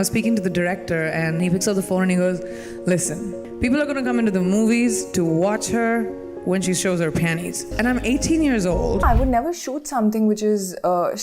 was speaking to the director, and he picks up the phone and he goes, "Listen, people are going to come into the movies to watch her when she shows her panties. And I'm 18 years old. I would never shoot something which is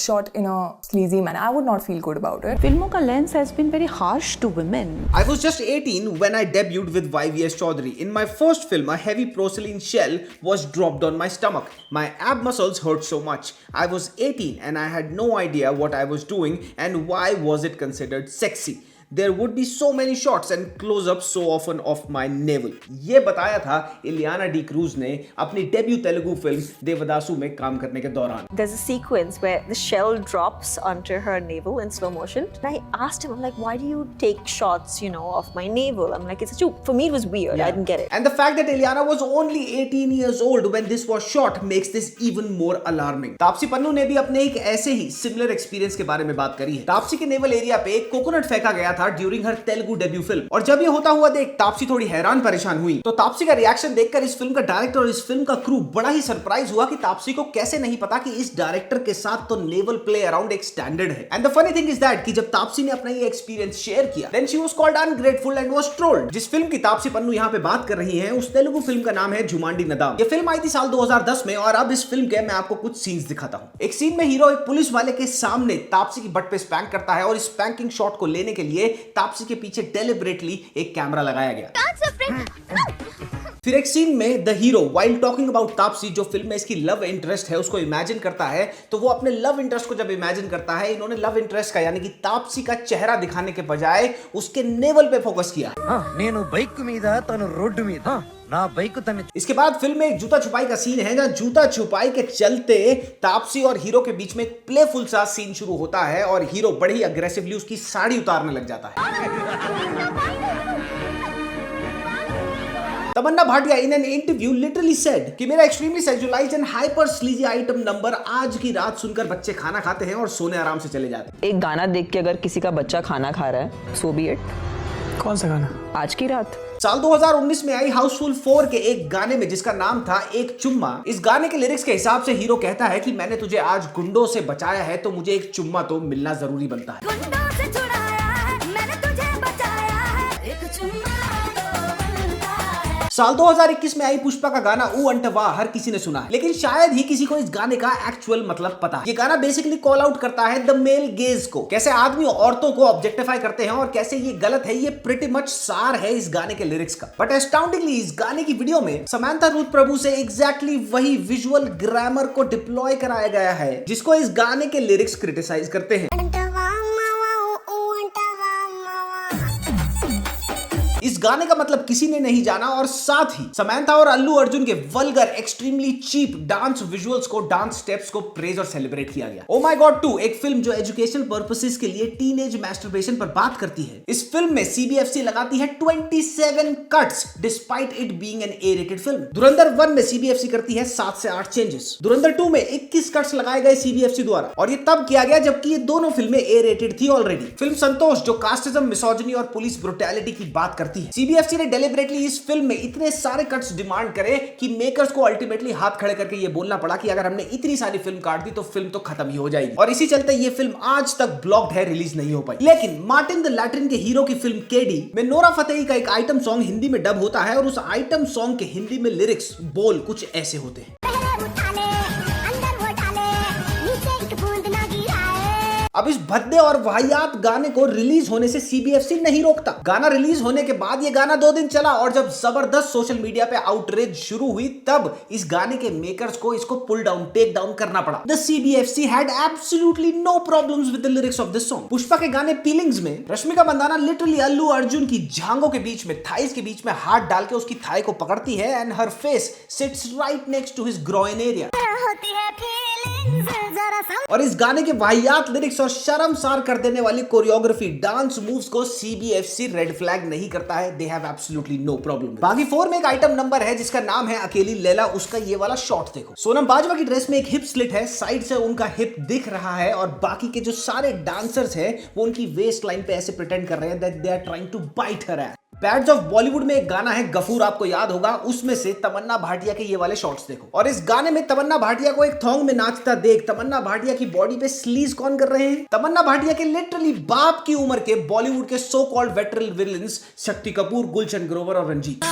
shot in a sleazy manner. I would not feel good about it. Filmon ka lens has been very harsh to women. I was just 18 when I debuted with YVS Chaudhary. In my first film, a heavy porcelain shell was dropped on my stomach. My ab muscles hurt so much. I was 18 and I had no idea what I was doing and why was it considered sexy. There would be so many shots and close-ups so often of my navel. ये बताया था Ileana D cruise ने अपनी debut Telugu film देवदासु में काम करने के दौरान. There's a sequence where the shell drops onto her navel in slow motion. And I asked him, I'm like, why do you take shots, of my navel? I'm like, for me it was weird. Yeah. I didn't get it. And the fact that Ileana was only 18 years old when this was shot makes this even more alarming. Taapsee Pannu ने भी अपने एक ऐसे ही similar experience के बारे में बात करी है. तापसी के नेवल एरिया पे एक कोकोनट फेंका गया था during her Telugu debut film. और जब ये होता हुआ देख तापसी थोड़ी हैरान परेशान हुई. तो तापसी का रिएक्शन देखकर इस फिल्म का डायरेक्टर और इस फिल्म का क्रू बड़ा ही सरप्राइज हुआ कि तापसी को कैसे नहीं पता कि इस डायरेक्टर के साथ तो नेवल प्ले अराउंड एक स्टैंडर्ड है. And the funny thing is that कि जब तापसी ने अपना ये एक्सपीरियंस शेयर किया, then she was called ungrateful and was trolled. जिस फिल्म की तापसी पन्नू यहां पे बात कर रही हैं, उस तेलुगु फिल्म का नाम है झुमांडी नदाम. ये फिल्म आई थी साल 2010 में और अब इस फिल्म के मैं आपको कुछ सीन्स दिखाता हूं. एक सीन में हीरो एक पुलिस वाले के सामने तापसी की बट पे स्पैंक करता है और इस स्पैंकिंग शॉट को लेने के लिए तापसी के पीछे डेलिबरेटली एक कैमरा लगाया गया. फिर एक सीन में the hero while talking about Taapsee, जो फिल्म में इसकी लव इंटरेस्ट है, उसको इमेजिन करता है. तो वो अपने लव इंटरेस्ट को जब इमेजिन करता है, इन्होंने लव इंटरेस्ट का यानी कि तापसी का चेहरा दिखाने के बजाय उसके नेवल पे फोकस किया. इसके बाद फिल्म में एक जूता छुपाई का सीन है, जहां जूता छुपाई के चलते तापसी और हीरो के बीच में एक प्लेफुल सा सीन शुरू होता है और हीरो बड़े ही अग्रेसिवली उसकी साड़ी उतारने लग जाता है. Tamannaah Bhatia in an interview literally said कि मेरा extremely sexualized and hyper sleazy item number आज की रात सुनकर बच्चे खाना खाते हैं और सोने आराम से चले जाते हैं. एक गाना देख के अगर किसी का बच्चा खाना खा रहा है, सो बी इट. कौन सा गाना? आज की रात. साल 2019 में आई हाउसफुल 4 के एक गाने में जिसका नाम था एक चुम्मा. इस गाने के लिरिक्स के हिसाब से हीरो कहता है कि मैंने तुझे आज गुंडों से बचाया है तो मुझे एक चुम्मा तो मिलना जरूरी बनता है. गुंडों से छुड़ाया है, मैंने तुझे बचाया है, एक चुम्मा साल 2021 में आई पुष्पा का गाना ऊ अंटवा हर किसी ने सुना है, लेकिन शायद ही किसी को इस गाने का एक्चुअल मतलब पता है. ये गाना बेसिकली कॉल आउट करता है द मेल गेज को, कैसे आदमी औरतों को ऑब्जेक्टिफाई करते हैं और कैसे ये गलत है. ये प्रिटी मच सार है इस गाने के लिरिक्स का. बट एस्टाउंडिंगली इस गाने की वीडियो में समांथा रूथ प्रभु से एग्जैक्टली वही विजुअल ग्रामर को डिप्लॉय कराया गया है जिसको इस गाने के लिरिक्स क्रिटिसाइज करते हैं. इस गाने का मतलब किसी ने नहीं जाना और साथ ही समांथा और अल्लू अर्जुन के vulgar extremely cheap dance visuals को, डांस स्टेप्स को प्रेज और सेलिब्रेट किया गया. ओ माय गॉड 2 एक फिल्म जो एजुकेशनल पर्पसेस के लिए टीनेज मैस्टरबेशन पर बात करती है. इस फिल्म में सीबीएफसी लगाती है 27 cuts despite it being an A rated film. Dhurandhar 1 में सीबीएफसी करती है 7 से 8 चेंजेस. धुरंधर 2 में 21 कट्स लगाए गए सीबीएफसी द्वारा और ये तब किया गया जबकि ये दोनों फिल्में ए रेटेड थी ऑलरेडी. फिल्म संतोष जो कास्टिज्म, मिसोजिनी और पुलिस ब्रुटैलिटी की बात करती है, सीबीएफसी ने डेलिबरेटली इस फिल्म में इतने सारे कट्स डिमांड करे कि मेकर्स को अल्टीमेटली हाथ खड़े करके ये बोलना पड़ा कि अगर हमने इतनी सारी फिल्म काट दी तो फिल्म तो खत्म ही हो जाएगी. और इसी चलते ये फिल्म आज तक ब्लॉक्ड है, रिलीज नहीं हो पाई. लेकिन मार्टिन द लैट्रिन के हीरो की फिल्म केडी में नोरा फतेही का एक आइटम सॉन्ग हिंदी में डब होता है और उस आइटम सॉन्ग के हिंदी में लिरिक्स बोल कुछ ऐसे होते हैं. अब इस भद्दे और वाहियात गाने को रिलीज होने से सीबीएफसी नहीं रोकता. गाना रिलीज होने के बाद ये गाना 2 दिन चला और जब जबरदस्त सोशल मीडिया पे आउटरीच शुरू हुई तब इस गाने के मेकर्स को इसको पुल डाउन, टेक डाउन करना पड़ा. The CBFC had absolutely no problems with the lyrics of this song. Pushpa के गाने फीलिंग्स में रश्मिका मंदाना लिटरली अल्लू अर्जुन की जांघों के बीच में, थाइस के बीच में हाथ डाल के उसकी थाई को पकड़ती है and her face sits right next to his groin area. और इस गाने के वाहियात लिरिक्स और शर्मसार कर देने वाली कोरियोग्राफी, डांस मूव्स को सीबीएफसी रेड फ्लैग नहीं करता है. They have absolutely no problem. Baaghi 4 में एक आइटम नंबर है जिसका नाम है अकेली लैला. उसका ये वाला शॉट देखो. सोनम बाजवा की ड्रेस में एक हिप स्लिट है, साइड से उनका हिप दिख रहा है और बाकी के जो सारे डांसर्स हैं वो उनकी वेस्ट लाइन पे ऐसे प्रिटेंड कर रहे हैं that they are trying to bite her at. Bads of Bollywood में एक गाना है गफूर, आपको याद होगा, उसमें से तमन्ना भाटिया के ये वाले शॉट्स देखो। और इस गाने में तमन्ना भाटिया को एक थॉन्ग में नाचता देख तमन्ना भाटिया की बॉडी पे स्लीज कौन कर रहे हैं? तमन्ना भाटिया के लिटरली बाप की उम्र के बॉलीवुड के so called veteran villains Shakti Kapoor, Gulshan Grover और Ranjit.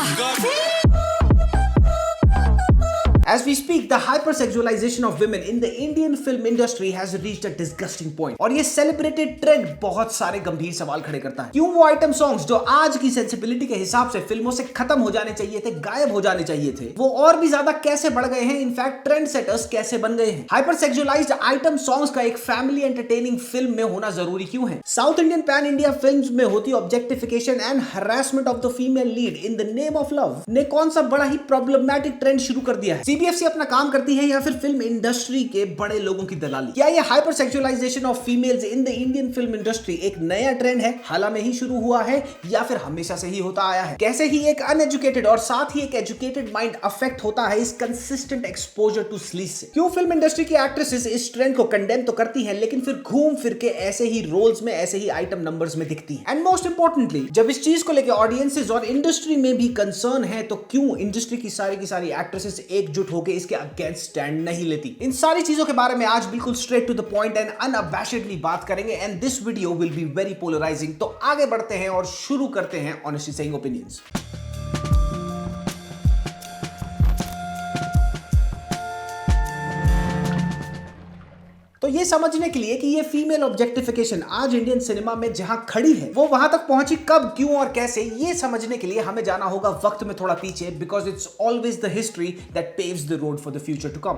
As we speak, the hypersexualization of women in the Indian film industry has reached a disgusting point. और ये celebrated trend बहुत सारे गंभीर सवाल खड़े करता है। क्यों वो आइटम सॉन्ग्स जो आज की सेंसिबिलिटी के हिसाब से फिल्मों से खत्म हो जाने चाहिए थे, गायब हो जाने चाहिए थे, वो और भी ज्यादा कैसे बढ़ गए हैं? इनफैक्ट ट्रेंड सेटर्स कैसे बन गए हैं? हाइपरसेक्सुअलाइज्ड आइटम सॉन्ग्स का एक फैमिली एंटरटेनिंग फिल्म में होना जरूरी क्यों है? South Indian pan India films में होती objectification and harassment of the female lead in the name of love ने कौन सा बड़ा ही प्रॉब्लमैटिक ट्रेंड शुरू कर दिया है? सीबीएफसी अपना काम करती है या फिर फिल्म इंडस्ट्री के बड़े लोगों की दलाली? क्या ये hypersexualization of females in the Indian film industry एक नया ट्रेंड है, हाल में ही शुरू हुआ है, या फिर हमेशा से ही होता आया है? कैसे ही एक अनएजुकेटेड और साथ ही एक एजुकेटेड माइंड अफेक्ट होता है इस कंसिस्टेंट एक्सपोजर टू स्लीज से? क्यों फिल्म इंडस्ट्री की एक्ट्रेसेस इस ट्रेंड को कंडेम तो करती हैं, लेकिन फिर घूम फिर के ऐसे ही रोल्स में, ऐसे ही आइटम नंबर्स में दिखती हैं? एंड मोस्ट इंपॉर्टेंटली, जब इस चीज को लेकर ऑडियंसेस और इंडस्ट्री में भी कंसर्न है, तो क्यों इंडस्ट्री की सारी एक्ट्रेसेस एकजुट होकर इसके अगेंस्ट स्टैंड नहीं लेती? इन सारी चीजों के बारे में आज बिल्कुल straight to the point and unabashedly बात करेंगे, and this video will be very polarizing. तो आगे बढ़ते हैं और शुरू करते हैं ऑनेस्टली सेइंग ओपिनियंस। तो ये समझने के लिए कि ये फीमेल ऑब्जेक्टिफिकेशन आज इंडियन सिनेमा में जहां खड़ी है, वो वहां तक पहुंची कब, क्यों और कैसे, ये समझने के लिए हमें जाना होगा वक्त में थोड़ा पीछे, because it's always the history that paves the road for the future to come.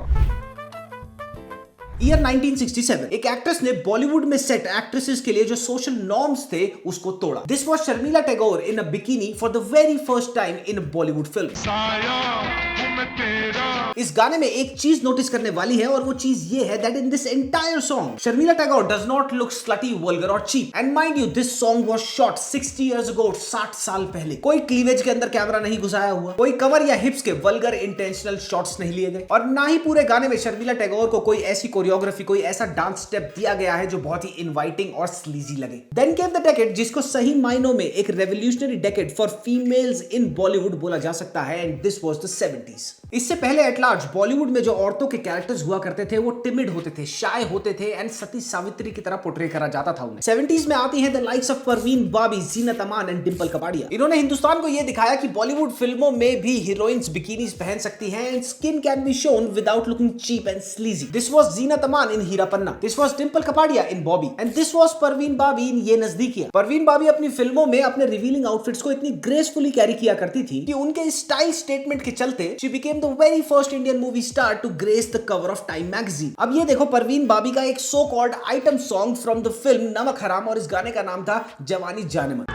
Year 1967, एक एक्ट्रेस ने बॉलीवुड में सेट एक्ट्रेसेस के लिए जो सोशल नॉर्म्स थे उसको तोड़ा। This was Sharmila Tagore in a bikini for the very first time in a Bollywood film. इस गाने में एक चीज नोटिस करने वाली है, और वो चीज ये है that in this entire song Sharmila Tagore does not look slutty, vulgar और cheap. And mind you, this song was shot 60 years ago, 60 साल पहले। कोई क्लीवेज के अंदर कैमरा नहीं घुसाया हुआ, कोई कवर या हिप्स के वल्गर इंटेंशनल शॉट्स नहीं लिए गए, और ना ही पूरे गाने में शर्मिला टैगोर को कोई ऐसी कोरियोग्राफी, कोई ऐसा डांस स्टेप दिया गया है जो बहुत ही इनवाइटिंग और स्लीजी लगे। देन केम द डेकेड जिसको सही मायनों में एक revolutionary decade for females in Bollywood बोला जा सकता है, and this was the 70s। इससे पहले एट लार्ज बॉलीवुड में जो औरतों के कैरेक्टर्स हुआ करते थे वो टिमिड होते थे, शाय होते थे, एंड सती सावित्री की तरह पोर्ट्रे करा जाता था उन्हें। 70s में आती हैं the likes of Parveen Babi, Zeenat Aman and Dimple Kapadia. इन्होंने हिंदुस्तान को ये दिखाया कि बॉलीवुड फिल्मों में भी हीरोइंस बिकिनीज पहन सकती हैं and skin can be shown without looking cheap and sleazy. This was Zeenat Aman in Heera Panna, this was Dimple Kapadia in Bobby, and this was Parveen Babi in Yeh Nazdeekiyan. Parveen बाबी अपनी फिल्मों में अपने रिवीलिंग आउटफिट्स को इतनी ग्रेसफुली कैरी किया करती थी कि उनके स्टाइल स्टेटमेंट के चलते she became the very first Indian movie star to grace the cover of Time magazine. अब ये देखो परवीन बाबी का एक so called item song from the film Namak Haraam, और इस गाने का नाम था जवानी जानेमन।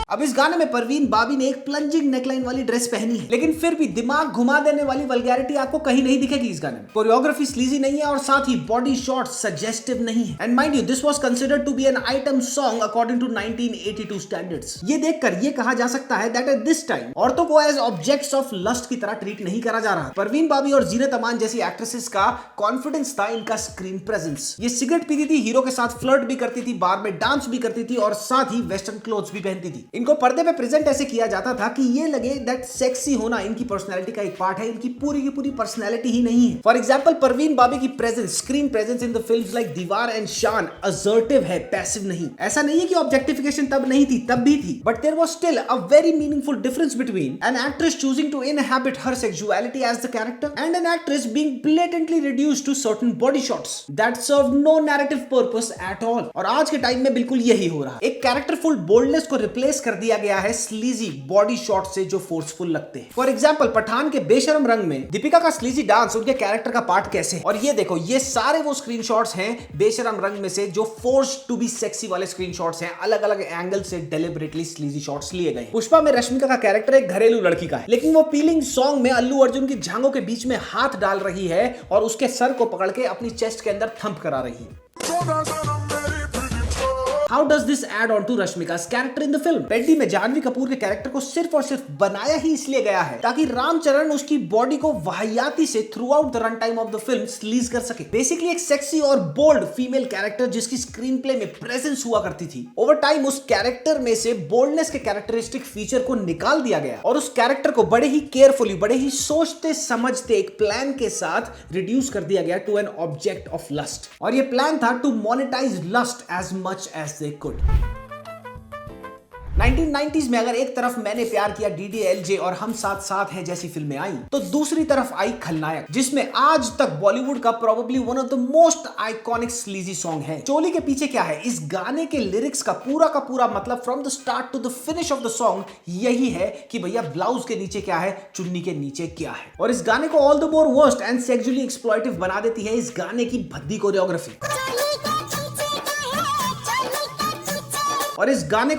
अब इस गाने में परवीन बाबी ने एक प्लंजिंग नेकलाइन वाली ड्रेस पहनी है, लेकिन फिर भी दिमाग घुमा देने वाली वल्गैरिटी आपको कहीं नहीं दिखेगी इस गाने में। कोरियोग्राफी स्लीजी नहीं है और साथ ही बॉडी शॉट सजेस्टिव नहीं है। And mind you, this was considered to be an item song according to 1982 standards. ये देखकर ये कहा जा सकता है दैट एट दिस टाइम औरतों को एज ऑब्जेक्ट्स ऑफ लस्ट की तरह ट्रीट नहीं करा जा रहा। परवीन बाबी और जीनत अमान जैसी एक्ट्रेसेस का कॉन्फिडेंस था इनका स्क्रीन प्रेजेंस। ये सिगरेट पीती थी, हीरो के साथ फ्लर्ट भी करती थी, बार में डांस भी करती थी, और साथ ही वेस्टर्न क्लोथ्स भी पहनती थी। इनको पर्दे पे प्रेजेंट ऐसे किया जाता था कि ये लगे दैट सेक्सी होना इनकी पर्सनैलिटी का एक पार्ट है, इनकी पूरी की पूरी पर्सनैलिटी ही नहीं है। फॉर एग्जांपल परवीन बाबी की presence, screen presence in the films like दीवार एंड शान असर्टिव है, पैसिव नहीं। ऐसा नहीं है कि ऑब्जेक्टिफिकेशन तब नहीं थी, तब भी थी, but there was still a very meaningful difference between an actress choosing to inhabit her sexuality as the character and an actress being blatantly reduced to certain body shots that serve no narrative purpose at all. और आज के time में बिल्कुल यही हो रहा है। एक कैरेक्टरफुल बोल्डनेस को रिप्लेस कर दिया गया है स्लीजी बॉडी शॉट से जो फोर्सफुल लगते हैं। फॉर एग्जांपल पठान के बेशरम रंग में दीपिका का स्लीजी डांस उनके कैरेक्टर का पार्ट कैसे है, और ये देखो ये सारे वो स्क्रीनशॉट्स हैं बेशरम रंग में से जो फोर्स टू बी सेक्सी वाले स्क्रीनशॉट्स हैं, अलग अलग एंगल से डेलिबरेटली स्लीजी शॉट्स लिए गए। पुष्पा में रश्मिका का कैरेक्टर एक घरेलू लड़की का है, लेकिन वो पीलिंग सॉन्ग में अल्लू अर्जुन की जांघों के बीच में हाथ डाल रही है और उसके सर को पकड़ के अपनी चेस्ट के अंदर थंप करा रही है। How does this add on to रश्मिका's character in the film? Peddi में जानवी कपूर के कैरेक्टर को सिर्फ और सिर्फ बनाया ही इसलिए गया है ताकि रामचरण उसकी बॉडी को वाहियाती से through out the run time of the film sleaze कर सके। बेसिकली एक सेक्सी और बोल्ड फीमेल कैरेक्टर जिसकी स्क्रीन प्ले में प्रेजेंस हुआ करती थी, ओवर टाइम उस कैरेक्टर में से बोल्डनेस के कैरेक्टरिस्टिक फीचर को निकाल दिया गया और उस कैरेक्टर को बड़े ही केयरफुली, बड़े ही सोचते समझते एक प्लान के साथ रिड्यूस कर दिया गया to an object of lust. और ये प्लान था to monetize lust as much as they could. 1990s में अगर एक तरफ मैंने प्यार किया, DDLJ और हम साथ साथ हैं जैसी फिल्में आई, तो दूसरी तरफ आई खलनायक, जिसमें आज तक बॉलीवुड का probably one of the most iconic sleazy song है। चोली के पीछे क्या है? इस गाने के लिरिक्स का पूरा मतलब from the start to the finish of the song यही है कि भैया ब्लाउज के नीचे क्या है, चुन्नी के नीचे क्या है। और इस गाने को all the more worst and sexually exploitative बना देती है इस गाने की भद्दी कोरियोग्राफी। और इस गाने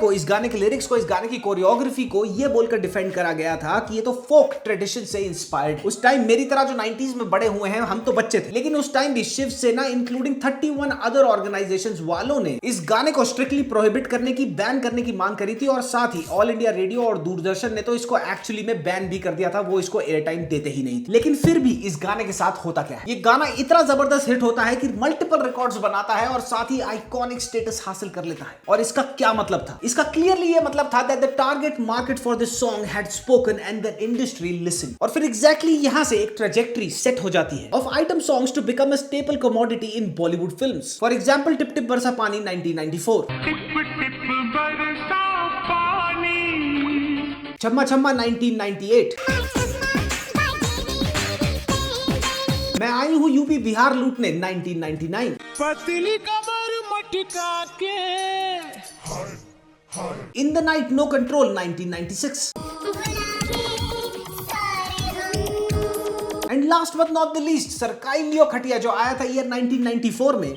के लिरिक्स को, इस गाने की कोरियोग्राफी को ये बोलकर डिफेंड करा गया था कि ये तो फोक ट्रेडिशन से इंस्पायर्ड। उस टाइम मेरी तरह जो 90s में बड़े हुए हैं, हम तो बच्चे थे, लेकिन उस टाइम भी शिवसेना इंक्लूडिंग 31 अदर ऑर्गेनाइजेशंस वालों ने इस गाने को स्ट्रिक्टली प्रोहिबिट करने की, बैन करने की मांग करी थी। और साथ ही ऑल इंडिया रेडियो और दूरदर्शन ने तो इसको एक्चुअली में बैन भी कर दिया था, वो इसको एयर टाइम देते ही नहीं थे। लेकिन फिर भी इस गाने के साथ होता क्या है? ये गाना इतना जबरदस्त हिट होता है कि मल्टीपल रिकॉर्ड्स बनाता है और साथ ही आइकॉनिक स्टेटस हासिल कर लेता है। और इसका क्या मतलब था? इसका क्लियरली ये मतलब था that the target market for this song had spoken and the industry listen. और फिर एग्जैक्टली यहां से एक ट्रैजेक्टरी सेट हो जाती है of item songs to become a staple commodity in Bollywood films. For example Tip Tip Barsa Paani 1994, छम्मा छम्मा 1998, मैं आई हूं यूपी बिहार लूटने 1999, पतली कमर मटका के, in the night no control 1996, and last but not the least सरकाई लियो खटिया जो आया था ईयर 1994 में।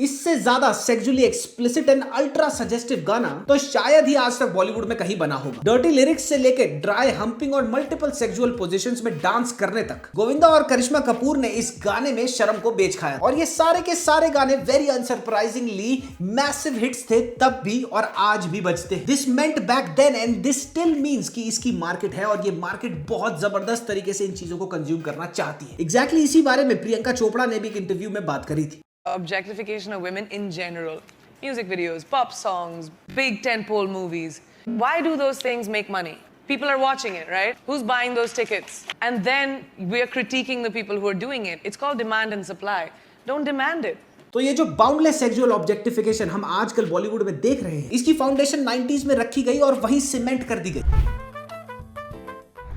इससे ज्यादा sexually explicit and ultra suggestive गाना तो शायद ही आज तक बॉलीवुड में कहीं बना होगा। डर्टी लिरिक्स से लेके ड्राई हम्पिंग और मल्टीपल सेक्सुअल पोजीशंस में डांस करने तक गोविंदा और करिश्मा कपूर ने इस गाने में शर्म को बेच खाया। और ये सारे के सारे गाने वेरी अनसरप्राइजिंगली मैसिव हिट्स थे तब भी और आज भी बजते हैं। This meant back then and this still means कि इसकी मार्केट है और ये मार्केट बहुत जबरदस्त तरीके से इन चीजों को कंज्यूम करना चाहती है। एग्जैक्टली इसी बारे में प्रियंका चोपड़ा ने भी एक इंटरव्यू में बात करी थी। Objectification of women in general. Music videos, pop songs, big tentpole movies. Why do those things make money? People are watching it, right? Who's buying those tickets? And then we are critiquing the people who are doing it. It's called demand and supply. Don't demand it. तो ये जो boundless sexual objectification हम आजकल बॉलीवुड में देख रहे हैं, इसकी फाउंडेशन 90s में रखी गई और वहीं सीमेंट कर दी गई।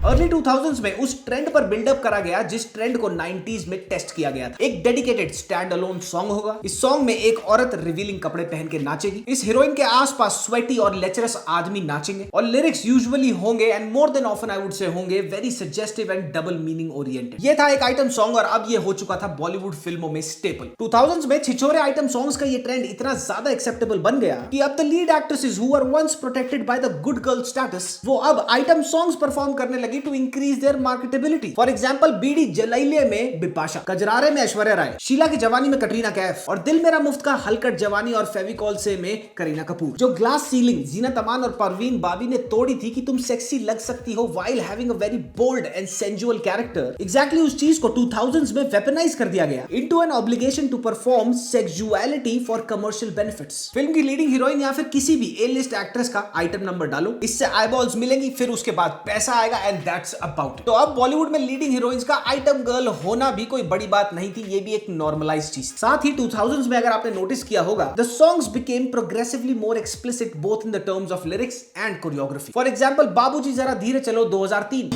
अर्ली 2000s में उस ट्रेंड पर बिल्डअप करा गया जिस ट्रेंड को 90s में टेस्ट किया गया था। एक डेडिकेटेड स्टैंड अलोन सॉन्ग होगा। इस सॉन्ग में एक औरत रिवीलिंग कपड़े पहन के नाचेगी। इस हीरोइन के आसपास स्वेटी और लेचरस आदमी नाचेंगे और लिरिक्स यूजुअली होंगे and more than often I would say होंगे very suggestive and double meaning oriented. ये था एक आइटम सॉन्ग और अब ये हो चुका था बॉलीवुड फिल्मों में स्टेपल। 2000s में छिछोरे आइटम सॉन्ग्स का ये ट्रेंड इतना ज्यादा एक्सेप्टेबल बन गया कि अब the lead actresses who were once protected by the good girl status, वो अब आइटम सॉन्ग्स परफॉर्म करने लगी to increase their marketability. For example बीडी जलाइले में बिपाशा, कजरारे में ऐश्वर्या राय, शीला की जवानी में कटरीना कैफ और दिल मेरा मुफ्त का हलकट जवानी और फेविकॉल से में करीना कपूर। जो ग्लास सीलिंग जीनत अमान और परवीन बाबी ने तोड़ी थी कि तुम सेक्सी लग सकती हो while having a very bold and sensual character, exactly उस चीज को 2000s में वेपनाइज कर दिया गया into an obligation to perform sexuality for commercial benefits. Film की लीडिंग हीरोइन या फिर किसी भी ए लिस्ट एक्ट्रेस का आइटम नंबर डालो, इससे आईबॉल्स मिलेंगी, फिर उसके बाद पैसा आएगा एंड दैट्स अबाउट। तो अब बॉलीवुड में लीडिंग हीरोइंस का आइटम गर्ल होना भी कोई बड़ी बात नहीं थी, ये भी एक नॉर्मलाइज्ड चीज। साथ ही 2000s में अगर आपने नोटिस किया होगा, the songs became progressively more explicit both in the terms of lyrics and choreography. For example बाबूजी जरा धीरे चलो 2003,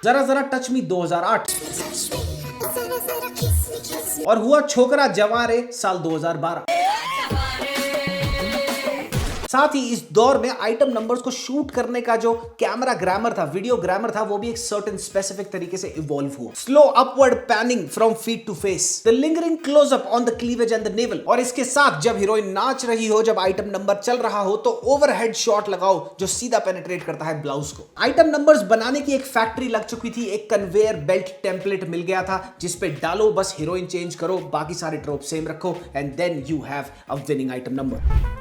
जरा जरा टच मी 2008 और हुआ छोकरा जवारे साल 2012। साथ ही इस दौर में आइटम नंबर्स को शूट करने का जो कैमरा ग्रामर था, वीडियो ग्रामर था, वो भी एक सर्टेन स्पेसिफिक तरीके से इवॉल्व हुआ। Slow upward panning from feet to face, the lingering close up on the cleavage and the navel, और इसके साथ जब हीरोइन नाच रही हो, जब आइटम नंबर चल रहा हो, तो ओवरहेड शॉट लगाओ जो सीधा पेनिट्रेट करता है ब्लाउज को। आइटम नंबर्स बनाने की एक फैक्ट्री लग चुकी थी, एक कन्वेयर बेल्ट टेम्पलेट मिल गया था जिसपे डालो, बस हीरोइन चेंज करो, बाकी सारे ट्रोप सेम रखो, and then you have a winning item number.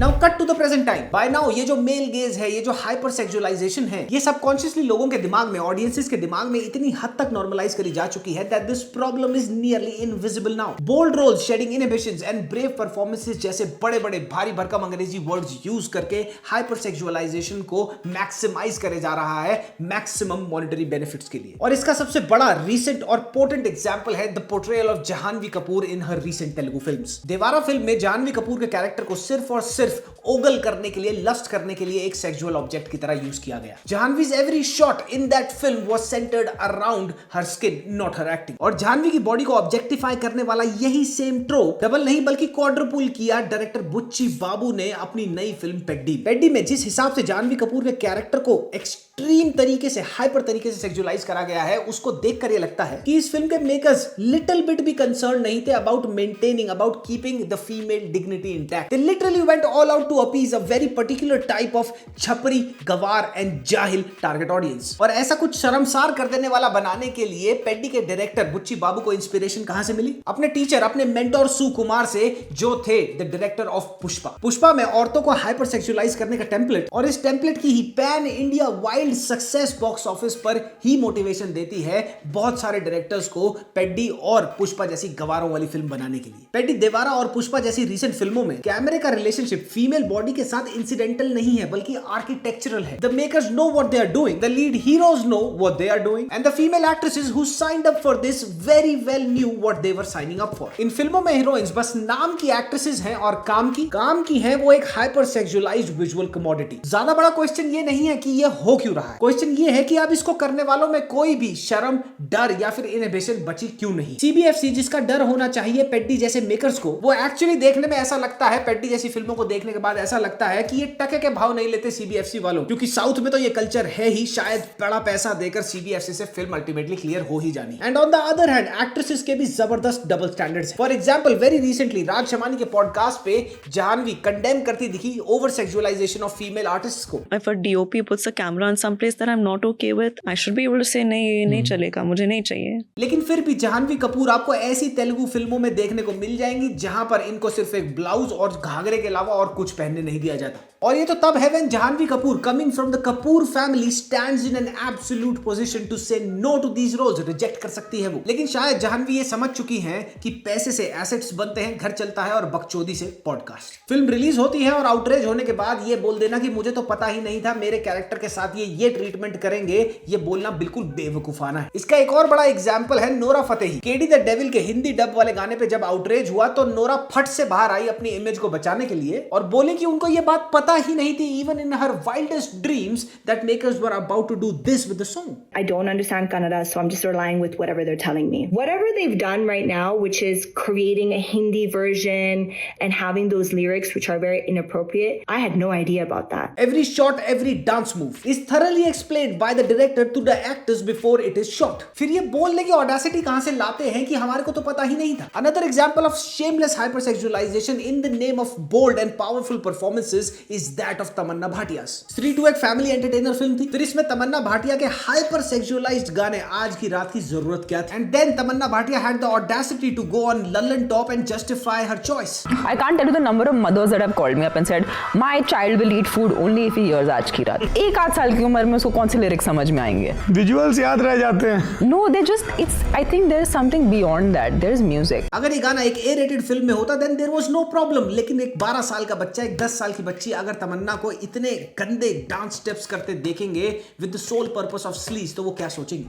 Now cut to the present time. By now ये जो मेल गेज है, ये जो हाइपर सेक्सुअलाइजेशन है, ये सबकॉन्शियसली लोगों के दिमाग में, ऑडियंसेस के दिमाग में इतनी हद तक नॉर्मलाइज करी जा चुकी है that this problem is nearly invisible now. Bold roles, shedding inhibitions and brave performances जैसे बड़े बड़े भारी भरकम अंग्रेजी वर्ड्स यूज करके हाइपर सेक्सुअलाइजेशन को मैक्सिमाइज करे जा रहा है मैक्सिमम मॉनिटरी बेनिफिट्स के लिए। और इसका सबसे बड़ा रीसेंट और पोटेंट एग्जांपल है the portrayal of Jahnavi Kapoor in her recent Telugu films. Devara film में जानवी कपूर के कैरेक्टर को सिर्फ और सिर्फ ओगल करने के लिए, लस्ट करने के लिए एक सेक्सुअल ऑब्जेक्ट की तरह यूज किया गया। जानवीज every shot in that film was centered around her skin, not her acting. और जानवी की बॉडी को ऑब्जेक्टिफाई करने वाला यही सेम ट्रोप डबल नहीं बल्कि क्वाड्रुपल किया डायरेक्टर बुच्ची बाबू ने अपनी नई फिल्म पेड्डी। पेड्डी में जिस हिसाब से जानवी कपूर के कैरेक्टर को एक्सट्रीम तरीके से, हाइपर तरीके से सेक्सुअलाइज करा गया है, उसको देखकर यह लगता है कि इस फिल्म के मेकर्स लिटिल बिट भी कंसर्न नहीं थे about maintaining, about keeping the female dignity intact. They literally went all out to appease a very particular type of छपरी, गवार एंड जाहिल टारगेट ऑडियंस। और ऐसा कुछ शर्मसार कर देने वाला बनाने के लिए पेड्डी के डायरेक्टर बुच्ची बाबू को इंस्पिरेशन कहां से मिली? अपने टीचर, अपने मेंटोर सुकुमार से, जो थे the director of Pushpa. Pushpa में औरतों को हाइपर सेक्सुअलाइज करने का टेम्पलेट, और इस टेम्पलेट की ही pan India wild success box office पर ही मोटिवेशन देती है बहुत सारे डायरेक्टर्स को पेड्डी और पुष्पा जैसी गवारों वाली फिल्म बनाने के लिए। पेड्डी, देवारा और पुष्पा जैसी रीसेंट फिल्मों में कैमरे का रिलेशनशिप फीमेल बॉडी के साथ इंसिडेंटल नहीं है बल्कि आर्किटेक्चरल है। The makers know what they are doing, the lead heroes know what they are doing, and the female actresses who signed up for this very well knew what they were signing up for. इन फिल्मों में heroines बस नाम की actresses हैं और काम की है वो एक हाइपर सेक्सुअलाइज्ड विजुअल कमोडिटी। ज्यादा बड़ा क्वेश्चन ये नहीं है कि ये हो क्यों रहा है, क्वेश्चन ये है कि अब इसको करने वालों में कोई भी शर्म, डर या फिर इनहिबिशन बची क्यों नहीं। सीबीएफसी जिसका डर होना चाहिए पेड्डी जैसे मेकर्स को, वो एक्चुअली देखने में ऐसा लगता है, पेड्डी जैसी फिल्मों को देखने के बाद ऐसा लगता है कि ये टके के भाव नहीं लेते सीबीएफसी वालों, क्योंकि साउथ में तो ये कल्चर है ही, शायद बड़ा पैसा देकर सीबीएफसी से फिल्म अल्टीमेटली क्लियर हो ही जानी। And on the other hand actresses के भी जबरदस्त डबल स्टैंडर्ड्स हैं। फॉर एग्जांपल वेरी रिसेंटली राज शमानी के पॉडकास्ट पे जानवी कंडेम करती दिखी over sexualisation of female artists को। If a DOP puts a camera on some place that I'm not okay with, I should be able to say नहीं, ये नहीं चलेगा, मुझे नहीं चाहिए। लेकिन फिर भी जानवी कपूर आपको ऐसी तेलुगु फिल्मों में देखने को मिल जाएंगी जहां पर इनको सिर्फ एक ब्लाउज और घाघरे के अलावा और कुछ पहनने नहीं दिया जाता। और ये तो तब है when Janhvi Kapoor, coming from the Kapoor family, stands in an absolute position to say no to these roles, reject कर सकती है वो। लेकिन शायद जानवी ये समझ चुकी हैं कि पैसे से एसेट्स बनते हैं, घर चलता है, और बकचोदी से पॉडकास्ट। फिल्म रिलीज होती है और आउटरेज होने के बाद ये बोल देना कि मुझे तो पता ही नहीं था मेरे कैरेक्टर के साथ ये ट्रीटमेंट करेंगे, ये बोलना बिल्कुल बेवकूफाना है। इसका एक और बड़ा एग्जांपल है Nora Fatehi. KD the devil के हिंदी डब वाले गाने पे जब आउटरेज हुआ तो नोरा फट से बाहर आई अपनी इमेज को बचाने के लिए और बोले कि उनको ये बात पता ही नहीं थी, even in her wildest dreams, that makers were about to do this with the song. I don't understand Kannada, so I'm just relying with whatever they're telling me. Whatever they've done right now, which is creating a Hindi version and having those lyrics which are very inappropriate, I had no idea about that. Every shot, every dance move is thoroughly explained by the director to the actors before it is shot. फिर ये बोलने की audacity कहां से लाते हैं कि हमारे को तो पता ही नहीं था। Another example of shameless hypersexualization in the name of bold and powerful performances is that of तमन्ना भाटिया's। स्त्री 2 एक फैमिली एंटरटेनर फिल्म थी, फिर इसमें तमन्ना भाटिया के हाइपर सेक्सुअलाइज्ड गाने आज की रात की जरूरत क्या थी? And then Tamannaah Bhatia had the audacity to go on Lallantop and justify her choice. I can't tell you the number of mothers that have called me up and said my child will eat food only if he hears आज की रात। एक आध साल की उम्र में उसको कौन से लिरिक्स समझ में आएंगे? विजुअल्स याद रह जाते हैं। No, they just, it's, I think there is something beyond that. There is music. अगर ये गाना एक A-rated फिल्म में होता then there was no problem, लेकिन एक 12 साल का बच्चा, एक 10 साल की बच्ची अगर तमन्ना को इतने गंदे डांस स्टेप्स करते देखेंगे with the sole purpose of sleaze, तो वो क्या सोचेंगे?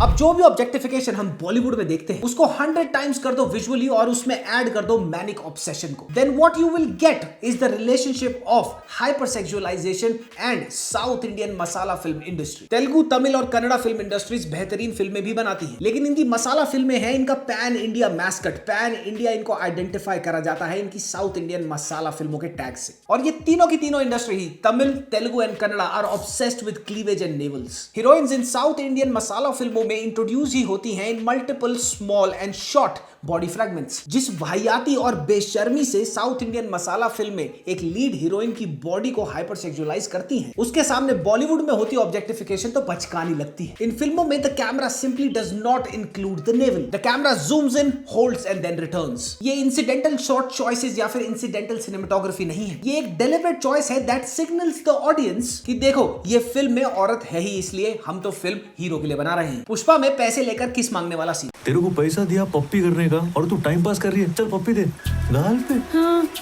अब जो भी ऑब्जेक्टिफिकेशन हम बॉलीवुड में देखते हैं उसको 100 टाइम्स कर दो विजुअली और उसमें ऐड कर दो मैनिक ऑब्सेशन को, then what you will get is the relationship of hypersexualization and South Indian masala film industry. Telugu, Tamil और कन्नड़ा फिल्म इंडस्ट्रीज बेहतरीन फिल्में भी बनाती है, लेकिन इनकी मसाला फिल्में हैं इनका pan India mascot, pan India इनको आइडेंटिफाई करा जाता है इनकी साउथ इंडियन मसाला फिल्मों के टैग से। और ये तीनों की तीनों इंडस्ट्री ही Tamil, Telugu and Kannada are obsessed with cleavage and navels. Heroines in South Indian masala फिल्मों में इंट्रोड्यूस ही होती हैं in multiple small and short body fragments. जिस वाहियाती और बेशर्मी से साउथ इंडियन मसाला फिल्म में एक लीड हीरोइन की बॉडी को हाइपर सेक्सुअलाइज करती हैं, उसके सामने बॉलीवुड में होती ऑब्जेक्टिफिकेशन तो बचकानी लगती है। इन फिल्मों में the camera simply does not include the naval, the camera zooms in, holds and then returns। ये इंसिडेंटल शॉट चॉइसेस या फिर इंसिडेंटल सिनेमेटोग्राफी नहीं है, ये एक डेलिबरेट चॉइस है दैट सिग्नल्स द ऑडियंस कि देखो ये फिल्म में औरत है ही इसलिए हम तो फिल्म हीरो के लिए बना रहे हैं। पुष्पा में पैसे लेकर किस मांगने वाला सीन, तेरे को पैसा दिया पप्पी करने का और तू टाइम पास कर रही है, चल पप्पी दे, गाल पे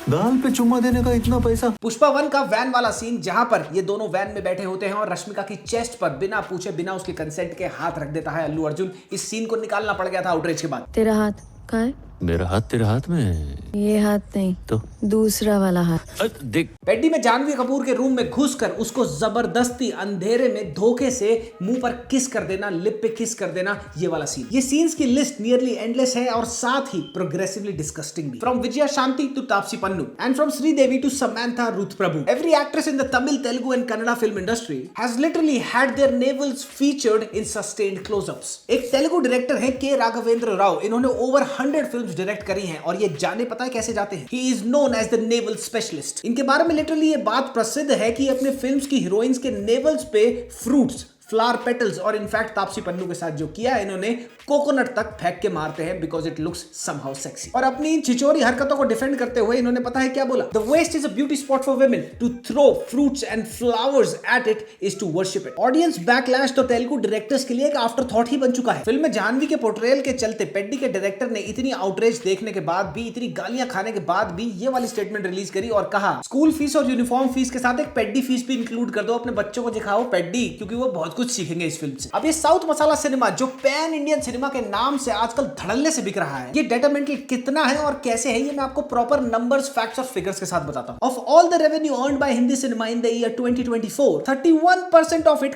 गाल पे चुम्मा देने का इतना पैसा। पुष्पा 1 का वैन वाला सीन जहां पर ये दोनों वैन में बैठे होते हैं और रश्मिका की चेस्ट पर बिना पूछे बिना उसके कंसेंट के हाथ रख देता है अल्लू अर्जुन, इस सीन को निकालना पड़ गया था आउटरीच के बाद। तेरा हाथ कहाँ है? मेरा हाथ तेरे हाथ में, ये हाथ नहीं तो दूसरा वाला हाथ। देख पेड्डी में जानवी कपूर के रूम में घुसकर उसको जबरदस्ती अंधेरे में धोखे से मुंह पर किस कर देना, लिप पे किस कर देना, ये वाला सीन। ये सीन्स की लिस्ट नियरली एंडलेस है और साथ ही प्रोग्रेसिवली डिस्गस्टिंग भी। From Vijaya Shanti to Taapsee Pannu and from Sridevi to Samantha Ruth Prabhu, every actress in the Tamil, Telugu and Kannada film industry has literally had their navels featured in sustained closeups. एक तेलुगु डायरेक्टर है के राघवेंद्र राव, इन्होंने ओवर 100 फिल्म्स डायरेक्ट करी हैं और ये जाने पता है कैसे जाते हैं। He is known as the navel specialist। इनके बारे में लिटरली ये बात प्रसिद्ध है कि अपने फिल्म्स की हीरोइंस के नेवल्स पे फ्रूट्स, फ्लावर पेटल्स और इनफैक्ट तापसी पन्नू के साथ जो किया है इन्होंने, कोकोनट तक फेंक के मारते हैं because it looks somehow sexy. और अपनी इन छिचोरी हरकतों को डिफेंड करते हुए इन्होंने पता है क्या बोला, the waist is a beauty spot for women, to throw fruits and flowers at it is to worship it. Audience backlash तो तेलुगु डायरेक्टर्स के लिए एक आफ्टर थॉट ही बन चुका है। फिल्म में जानवी के पोर्ट्रेयल के चलते पेड्डी के डायरेक्टर ने इतनी आउटरेज देखने के बाद भी, इतनी गालियां खाने के बाद भी ये वाली स्टेटमेंट रिलीज करी और कहा स्कूल फीस और यूनिफॉर्म फीस के साथ एक पेड्डी फीस भी इंक्लूड कर दो, अपने बच्चों को दिखाओ पेड्डी, क्योंकि वो बहुत कुछ सीखेंगे इस फिल्म से। अब ये साउथ मसाला सिनेमा जो पैन इंडियन सिनेमा के नाम से आजकल धड़ल्ले से बिक रहा है, ये डेटामेंटल कितना है और कैसे है, ये मैं आपको प्रॉपर नंबर्स, फैक्ट्स और फिगर्स के साथ बताता हूं। Of all the revenue earned by Hindi cinema in the year 2024, 31% of it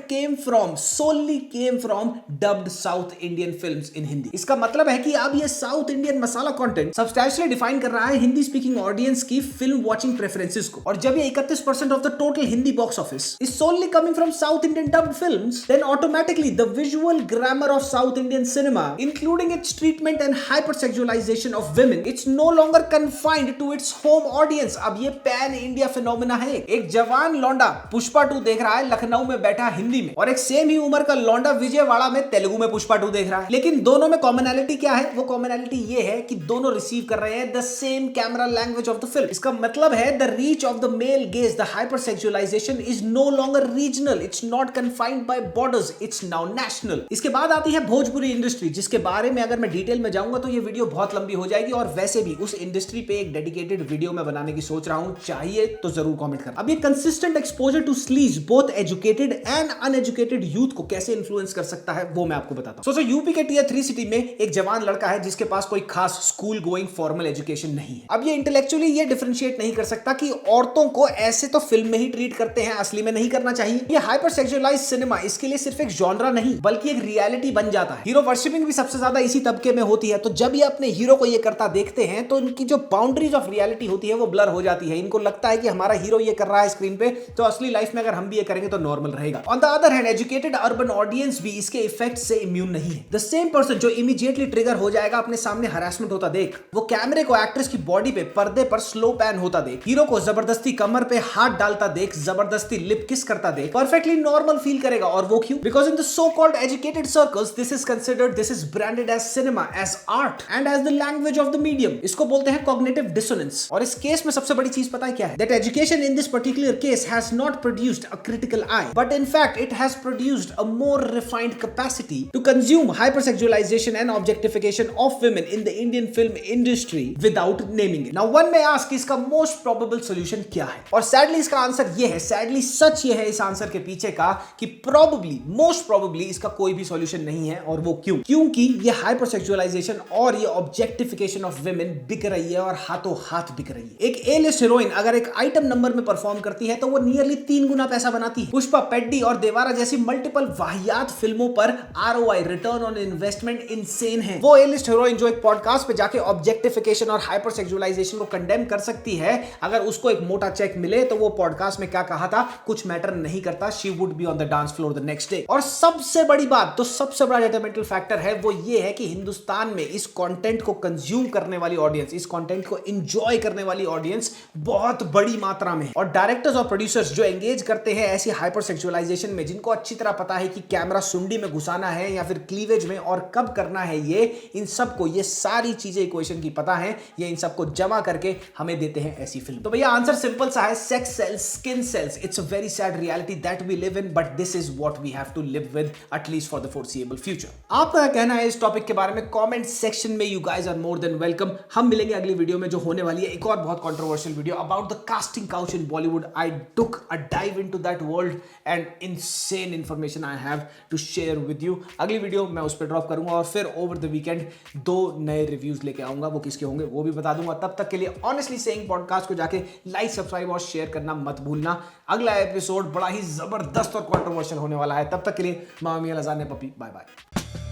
solely came from dubbed South Indian films in Hindi। इसका मतलब है कि अब ये साउथ इंडियन मसाला कंटेंट सब्सटेंशियली डिफाइन कर रहा है हिंदी स्पीकिंग ऑडियंस की फिल्म वॉचिंग प्रेफरेंसेस को। और जब ये 31% of the total Hindi box office is solely coming from South Indian dubbed films, then automatically the visual grammar of South Indian cinema, including its treatment and hypersexualization of women, it's no longer confined to its home audience। अब ये pan India phenomena है। एक जवान लौंडा पुष्पा 2 देख रहा है लखनऊ में बैठा हिंदी में, और एक सेम ही उम्र का लौंडा विजयवाड़ा में तेलुगु में पुष्पा 2 देख रहा है। लेकिन दोनों में कॉमनैलिटी क्या है? वो कॉमनैलिटी ये है कि दोनों रिसीव कर रहे हैं the same camera language of the film. इसका मतलब है the reach of the male gaze, the hypersexualization is no longer regional, it's not confined by borders, it's now national. इसके बाद आती है भोजपुरी इंडस्ट्री, जिसके बारे में अगर मैं डिटेल में जाऊंगा तो ये वीडियो बहुत लंबी हो जाएगी, और वैसे भी उस इंडस्ट्री पे एक डेडिकेटेड वीडियो में बनाने की सोच रहा हूं, चाहिए तो जरूर कमेंट करना। अब ये consistent exposure to sleaze both educated and uneducated youth को कैसे इन्फ्लुएंस कर सकता है वो मैं आपको बताता हूं। सोचो यूपी के टियर 3 सिटी में एक जवान लड़का है जिसके पास कोई खास स्कूल गोइंग फॉर्मल एजुकेशन नहीं है। अब ये इंटेलेक्चुअली ये डिफरेंशिएट नहीं कर सकता कि औरतों को ऐसे तो फिल्म में ही ट्रीट करते हैं, असली में नहीं करना चाहिए। ये हाइपर सेक्सुअलाइज्ड सिनेमा इसके लिए सिर्फ एक जॉनरा नहीं बल्कि एक रियलिटी बन जाता है। हीरो वर्शिपिंग भी सबसे ज्यादा इसी तबके में होती है, तो जब ये अपने हीरो को ये करता देखते हैं तो इनकी जो बाउंड्रीज ऑफ रियलिटी होती है वो ब्लर हो जाती है। इनको लगता है कि हमारा हीरो ये कर रहा है स्क्रीन पे, तो असली लाइफ में अगर हम भी ये करेंगे तो नॉर्मल रहेगा। On the other hand educated urban audience भी इसके इफेक्ट से इम्यून नहीं है। द सेम पर्सन जो इमीडिएटली ट्रिगर हो जाएगा अपने सामने हरासमेंट होता देख, वो कैमरे को एक्ट्रेस की बॉडी पे पर्दे पर स्लो पैन होता देख, हीरो को जबरदस्ती कमर पे हाथ डालता देख, जबरदस्ती लिप किस करता देख, परफेक्टली नॉर्मल फील करेगा। और वो क्यों? Because in the so called educated circles this is considered, this is branded as cinema, as art and as the language of the medium. इसको बोलते हैं कॉग्निटिव डिसोनेंस। और इस केस में सबसे बड़ी चीज पता है क्या है? That education in this particular case has not produced a critical eye, but in fact it has produced a more refined capacity to consume hypersexualization and objectification of women in the Indian film industry without naming it. Now one may ask इसका most probable solution क्या है? और sadly इसका answer ये है, sadly सच ये है इस आंसर के पीछे का कि probably मोस्ट प्रोबेबली इसका कोई भी सॉल्यूशन नहीं है। और वो क्यों? क्योंकि ये हाइपरसेक्सुअलाइजेशन और ये ऑब्जेक्टिफिकेशन ऑफ विमेन बिक रही है और हाथों हाथ बिक रही है। एक ए लिस्ट हीरोइन अगर एक आइटम नंबर में परफॉर्म करती है तो वो नियरली 3 गुना पैसा बनाती है। पुष्पा, पेड्डी और देवारा जैसी मल्टीपल वाहियात फिल्मों पर ROI return on investment insane है। वो ए लिस्ट हीरोइन जो एक पॉडकास्ट पे जाके ऑब्जेक्टिफिकेशन और हाइपरसेक्सुअलाइजेशन को कंडेम कर सकती है, अगर उसको एक मोटा चेक मिले तो वो पॉडकास्ट में क्या कहा था कुछ मैटर नहीं करता, she would be on the dance floor the next day. और सबसे बड़ी बात, तो सबसे बड़ा डिटरमिनेंट फैक्टर है वो ये है कि हिंदुस्तान में इस कंटेंट को कंज्यूम करने वाली ऑडियंस, इस कंटेंट को एंजॉय करने वाली ऑडियंस बहुत बड़ी मात्रा में है। और डायरेक्टर्स और प्रोड्यूसर्स जो एंगेज करते हैं ऐसी हाइपरसेक्सुअलाइजेशन में, जिनको अच्छी तरह पता है कि कैमरा सुंडी में घुसाना है या फिर क्लीवेज में और कब करना है, ये इन सबको ये सारी चीजें इक्वेशन की पता है, ये इन सबको जमा करके हमें देते हैं ऐसी फिल्म। तो भैया आंसर सिंपल सा है, sex sells, skin sells. It's a very sad reality that we live in, but this is what we have to live with at least for the foreseeable future. आपका क्या कहना है इस टॉपिक के बारे में? कमेंट सेक्शन में you guys are more than welcome. हम मिलेंगे अगली वीडियो में जो होने वाली है एक और बहुत controversial video about the casting couch in Bollywood. I took a dive into that world and insane information I have to share with you. अगली वीडियो मैं उस पर ड्रॉप करूंगा और फिर ओवर द वीकेंड 2 नए रिव्यूज लेके आऊंगा, वो किसके होंगे वो भी बता दूंगा। तब तक के लिए ऑनेस्टली सेइंग पॉडकास्ट को जाके लाइक, सब्सक्राइब और शेयर करना मत भूलना। अगला एपिसोड बड़ा ही जबरदस्त और कंट्रोवर्शियल होने वाला है। तब तक के लिए मामी अजान पपी, बाय बाय।